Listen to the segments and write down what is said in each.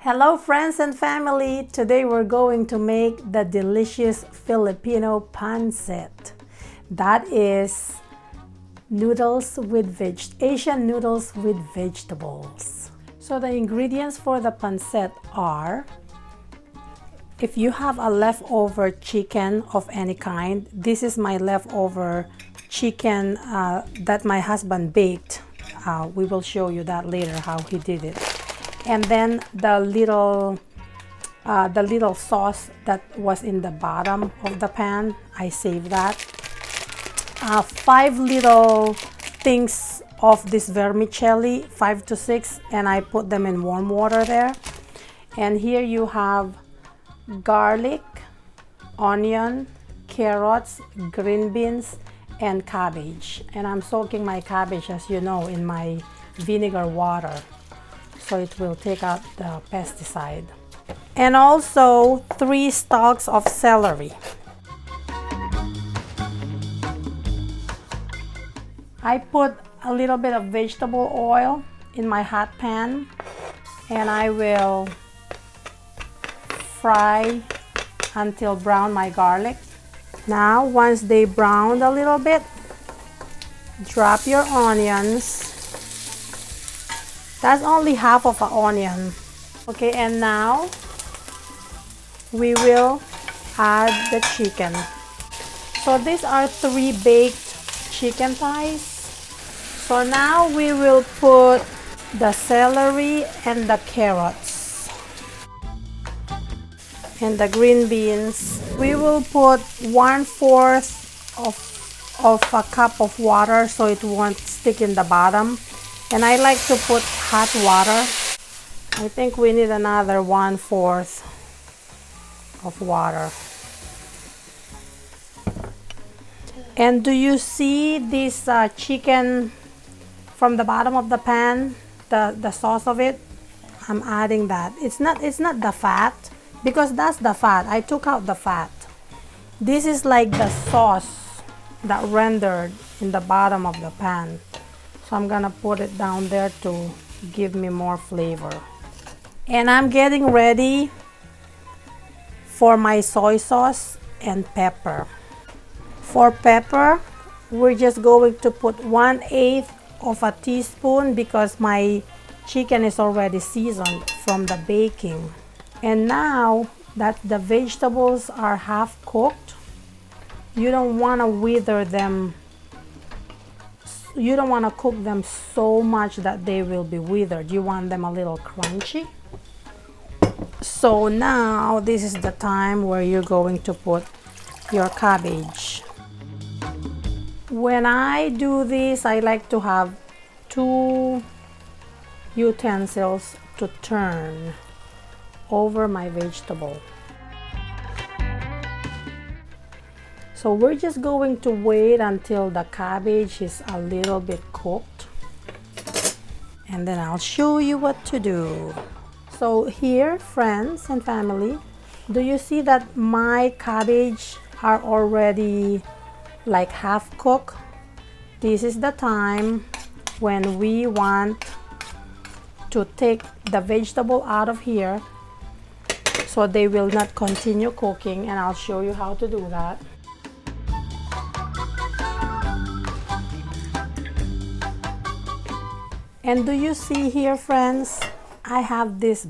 Hello friends and family! Today we're going to make the delicious Filipino Pansit. That is noodles with Asian noodles with vegetables. So the ingredients for the Pansit are, if you have a leftover chicken of any kind, this is my leftover chicken that my husband baked. We will show you that later how he did it. And then the little sauce that was in the bottom of the pan, I saved that. 5 little things of this vermicelli, 5 to 6, and I put them in warm water there. And here you have garlic, onion, carrots, green beans, and cabbage. And I'm soaking my cabbage, as you know, in my vinegar water, so it will take out the pesticide. And also 3 stalks of celery. I put a little bit of vegetable oil in my hot pan, and I will fry until brown my garlic. Now once they browned a little bit, drop your onions. That's only half of an onion. Okay, and now we will add the chicken. So these are 3 baked chicken thighs. So now we will put the celery and the carrots and the green beans. We will put 1/4 of a cup of water so it won't stick in the bottom. And I like to put hot water. I think we need another 1/4 of water. And do you see this chicken from the bottom of the pan, the sauce of it? I'm adding that. It's not the fat, because that's the fat. I took out the fat. This is like the sauce that rendered in the bottom of the pan. So I'm gonna put it down there to give me more flavor. And I'm getting ready for my soy sauce and pepper. For pepper, we're just going to put 1/8 of a teaspoon because my chicken is already seasoned from the baking. And now that the vegetables are half cooked, you don't want to wither them. You don't want to cook them so much that they will be withered. You want them a little crunchy. So now this is the time where you're going to put your cabbage. When I do this, I like to have 2 utensils to turn over my vegetable. So we're just going to wait until the cabbage is a little bit cooked, and then I'll show you what to do. So here, friends and family, do you see that my cabbage are already like half cooked? This is the time when we want to take the vegetable out of here so they will not continue cooking, and I'll show you how to do that. And do you see here, friends, I have this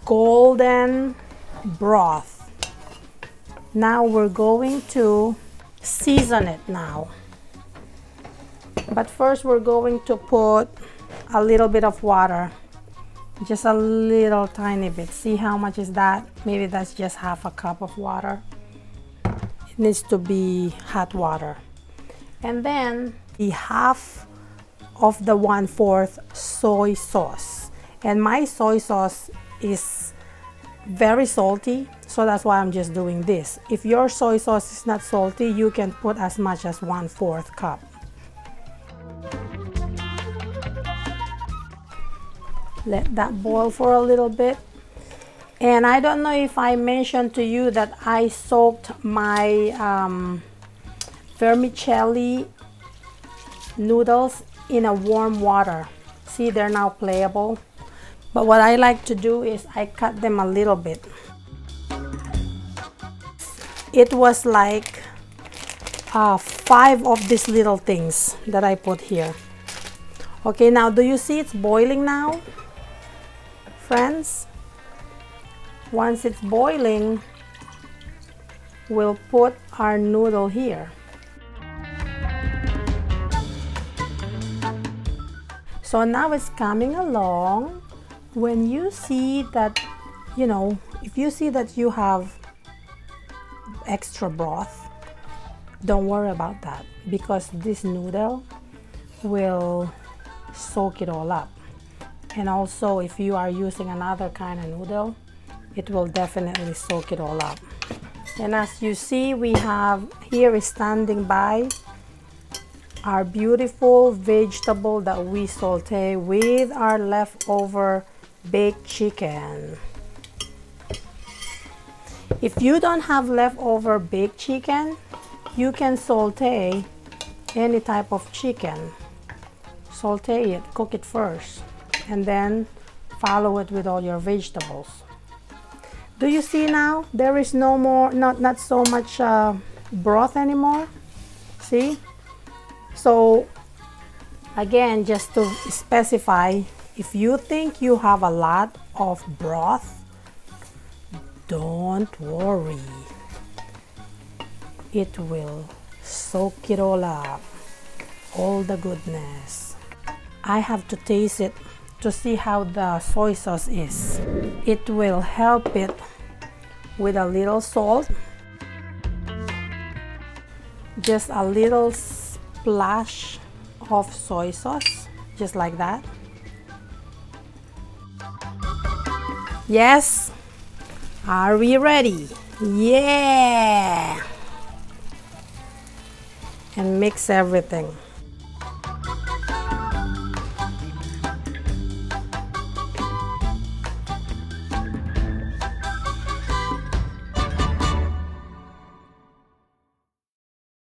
golden broth. Now we're going to season it now. But first we're going to put a little bit of water. Just a little tiny bit. See how much is that? Maybe that's just half a cup of water. It needs to be hot water. And then the half of the 1/4 soy sauce. And my soy sauce is very salty, so that's why I'm just doing this. If your soy sauce is not salty, you can put as much as 1/4 cup. Let that boil for a little bit. And I don't know if I mentioned to you that I soaked my vermicelli noodles in a warm water. See, they're now playable. But what I like to do is I cut them a little bit. It was like 5 of these little things that I put here. Okay, now do you see it's boiling now, friends? Once it's boiling, we'll put our noodle here. So now it's coming along. When you see that, if you see that you have extra broth, don't worry about that, because this noodle will soak it all up. And also, if you are using another kind of noodle, it will definitely soak it all up. And as you see, we have here is standing by our beautiful vegetable that we saute with our leftover baked chicken. If you don't have leftover baked chicken, you can saute any type of chicken. Saute it, cook it first, and then follow it with all your vegetables. Do you see now? There is no more, not so much broth anymore. See? So again, just to specify, if you think you have a lot of broth, don't worry. It will soak it all up, all the goodness. I have to taste it to see how the soy sauce is. It will help it with a little salt, just a little splash of soy sauce, just like that. Yes, are we ready? Yeah! And mix everything.